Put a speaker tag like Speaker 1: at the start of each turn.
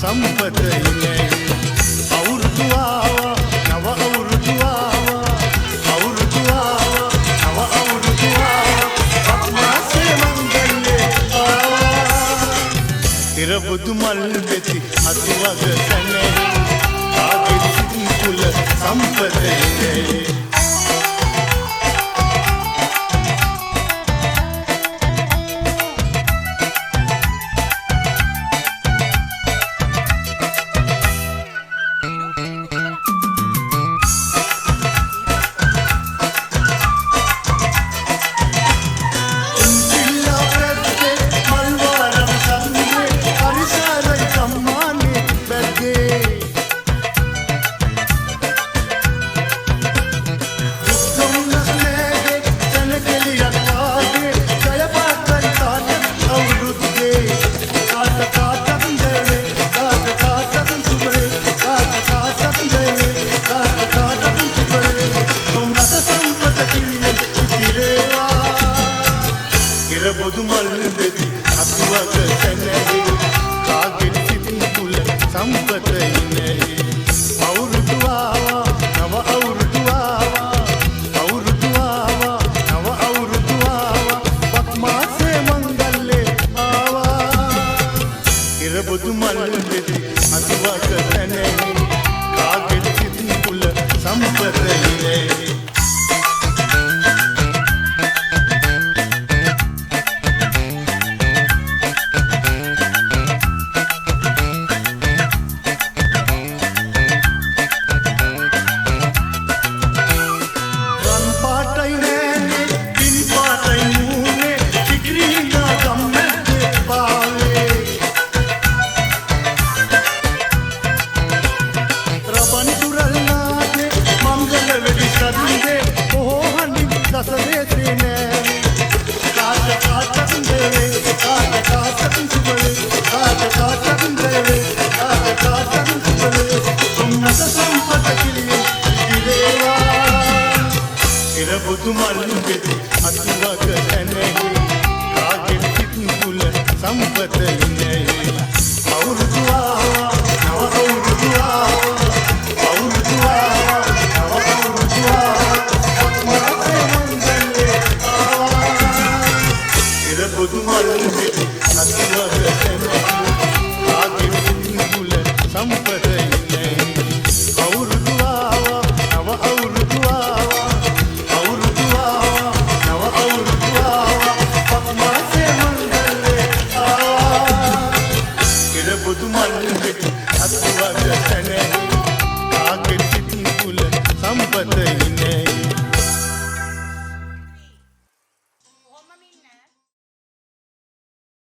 Speaker 1: සම්පතයිනේ අවුරුදු ආවා නව අවුරුදු ආවා අවුරුදු ආවා නව අවුරුදු ආවා අප්මාසේ මංගල්ලේ ආවා ඉර බුදු මල් වෙති අතුවග සැනේ ආගේ සිත් කුල සම්පතයිනේ බුදු මල් වෙති අතුවක සැනහි කාගෙත් සිතින් තුල සම්පතයිනේ අවුරුදු ආවා නව අවුරුදු ආවා අවුරුදු ආවා නව අවුරුදු ආවා පක්මාසේ මංගල්ලේ ආවා ඉර බුදු මල් වෙති අතුවක සැනහි කාගෙත් සිතින් තුල සම්පතයිනේ බුදු මල් වෙති අතුවක සැනහි කාගෙත් සිත් කුල සම්පතයිනේ අවුරුදු ආවා නව අවුරුදු ආවා අවුරුදු ආවා නව අවුරුදු ආවා අප්මාසේ මංගල්ලේ ආවා ඉර බුදු මල් වෙති අතුවක සැනහි කාගෙත් සිත් කුල සම්පතයිනේ අවුරුදු ආවා නව අවුරුදු ආවා බුදු මල් වෙති